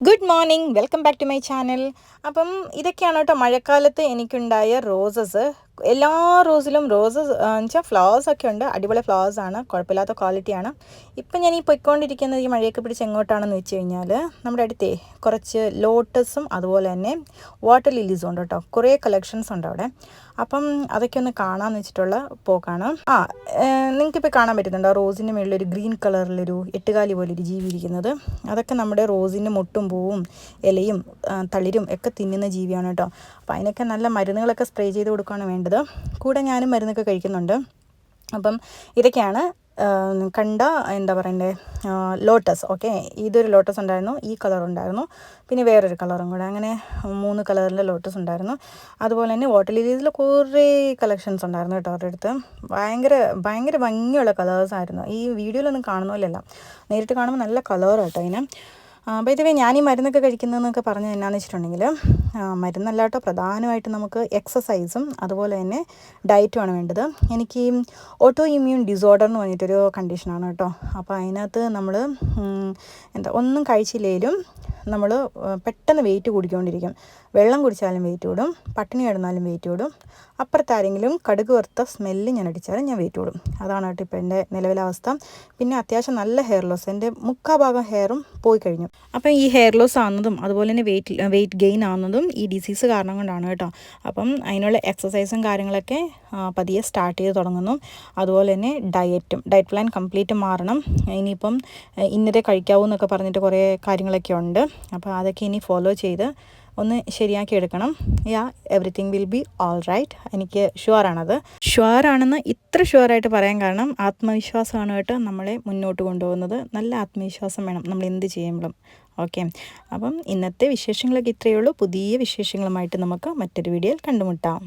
Good morning welcome back to my channel. അപ്പം ഇതൊക്കെയാണ് കേട്ടോ മഴക്കാലത്ത് എനിക്കുണ്ടായ റോസസ്. എല്ലാ റോസിലും റോസസ് വെച്ചാൽ ഫ്ലവേഴ്സ് ഒക്കെ ഉണ്ട്, അടിപൊളി ഫ്ലവേഴ്സ് ആണ്, കുഴപ്പമില്ലാത്ത ക്വാളിറ്റിയാണ്. ഇപ്പം ഞാൻ ഈ പൊയ്ക്കൊണ്ടിരിക്കുന്നത് ഈ മഴയൊക്കെ പിടിച്ച് എങ്ങോട്ടാണെന്ന് വെച്ച് കഴിഞ്ഞാൽ നമ്മുടെ അടുത്തേ കുറച്ച് ലോട്ടസും അതുപോലെ തന്നെ വാട്ടർ ലില്ലീസും ഉണ്ട് കേട്ടോ. കുറേ കളക്ഷൻസ് ഉണ്ട് അവിടെ. അപ്പം അതൊക്കെ ഒന്ന് കാണാമെന്ന് വെച്ചിട്ടുള്ള പോക്കാണ്. നിങ്ങൾക്കിപ്പോൾ കാണാൻ പറ്റുന്നുണ്ടോ റോസിൻ്റെ മുകളിലൊരു ഗ്രീൻ കളറിലൊരു എട്ടുകാലി പോലെ ഒരു ജീവി ഇരിക്കുന്നത്? അതൊക്കെ നമ്മുടെ റോസിൻ്റെ മുട്ടും പൂവും ഇലയും തളിരും ഒക്കെ തിന്നുന്ന ജീവിയാണ് കേട്ടോ. അപ്പോൾ അതിനൊക്കെ നല്ല മരുന്നുകളൊക്കെ സ്പ്രേ ചെയ്ത് കൊടുക്കുകയാണ് വേണ്ടത്. കൂടെ ഞാനും മരുന്നൊക്കെ കഴിക്കുന്നുണ്ട്. അപ്പം ഇതൊക്കെയാണ് കണ്ട എന്താ പറയണ്ടേ ലോട്ടസ്. ഓക്കെ, ഇതൊരു ലോട്ടസ് ഉണ്ടായിരുന്നു, ഈ കളർ ഉണ്ടായിരുന്നു, പിന്നെ വേറൊരു കളറും കൂടെ, അങ്ങനെ 3 കളറിലെ ലോട്ടസ് ഉണ്ടായിരുന്നു. അതുപോലെ തന്നെ വാട്ടർ ലില്ലീസിൽ കുറേ കളക്ഷൻസ് ഉണ്ടായിരുന്നു കേട്ടോ അവരുടെ അടുത്ത്. ഭയങ്കര ഭംഗിയുള്ള കളേഴ്സായിരുന്നു. ഈ വീഡിയോയിലൊന്നും കാണുന്നില്ലല്ലോ, നേരിട്ട് കാണുമ്പോൾ നല്ല കളർ കേട്ടോ അതിന്. അപ്പോൾ ഇതുവേ ഞാൻ ഈ മരുന്നൊക്കെ കഴിക്കുന്നതെന്നൊക്കെ പറഞ്ഞത് എന്നാന്ന് വെച്ചിട്ടുണ്ടെങ്കിൽ മരുന്നല്ല കേട്ടോ, പ്രധാനമായിട്ടും നമുക്ക് എക്സസൈസും അതുപോലെ തന്നെ ഡയറ്റുമാണ് വേണ്ടത്. എനിക്ക് ഓട്ടോ ഇമ്മ്യൂൺ ഡിസോർഡർ എന്ന് പറഞ്ഞിട്ടൊരു കണ്ടീഷനാണ് കേട്ടോ. അപ്പോൾ അതിനകത്ത് നമ്മൾ ഒന്നും കഴിച്ചില്ലെങ്കിലും നമ്മൾ പെട്ടെന്ന് വെയിറ്റ് കൂടിക്കൊണ്ടിരിക്കും. വെള്ളം കുടിച്ചാലും വെയിറ്റ് കൂടും, പട്ടിണി കിടന്നാലും വെയിറ്റ് കൂടും, അപ്പുറത്താരെങ്കിലും കടുക് വറുത്ത സ്മെല്ല് ഞാൻ അടിച്ചാലും ഞാൻ വെയിറ്റ് കൂടും. അതാണ് കേട്ടോ ഇപ്പോൾ എൻ്റെ നിലവിലെ അവസ്ഥ. പിന്നെ അത്യാവശ്യം നല്ല ഹെയർ ലോസ്, എൻ്റെ 3/4 ഹെയറും പോയി കഴിഞ്ഞു. അപ്പം ഈ ഹെയർ ലോസ് ആകുന്നതും അതുപോലെ തന്നെ വെയിറ്റ് ഗെയിൻ ആകുന്നതും ഈ ഡിസീസ് കാരണം കൊണ്ടാണ് കേട്ടോ. അപ്പം അതിനുള്ള എക്സസൈസും കാര്യങ്ങളൊക്കെ പതിയെ സ്റ്റാർട്ട് ചെയ്ത് തുടങ്ങുന്നു. അതുപോലെ തന്നെ ഡയറ്റ് പ്ലാൻ കംപ്ലീറ്റ് മാറണം. ഇനിയിപ്പം ഇന്നതേ കഴിക്കാവൂ എന്നൊക്കെ പറഞ്ഞിട്ട് കുറേ കാര്യങ്ങളൊക്കെ ഉണ്ട്. അപ്പോൾ അതൊക്കെ ഇനി ഫോളോ ചെയ്ത് ഒന്ന് ശരിയാക്കി എടുക്കണം. Everything will be all right. എനിക്ക് ഷുവറാണെന്ന് ഇത്ര ഷുവറായിട്ട് പറയാൻ കാരണം ആത്മവിശ്വാസമാണ് കേട്ടോ നമ്മളെ മുന്നോട്ട് കൊണ്ടുപോകുന്നത്. നല്ല ആത്മവിശ്വാസം വേണം നമ്മൾ എന്ത് ചെയ്യുമ്പോഴും. ഓക്കെ, അപ്പം ഇന്നത്തെ വിശേഷങ്ങളൊക്കെ ഇത്രയേ ഉള്ളൂ. പുതിയ വിശേഷങ്ങളുമായിട്ട് നമുക്ക് മറ്റൊരു വീഡിയോയിൽ കണ്ടുമുട്ടാം.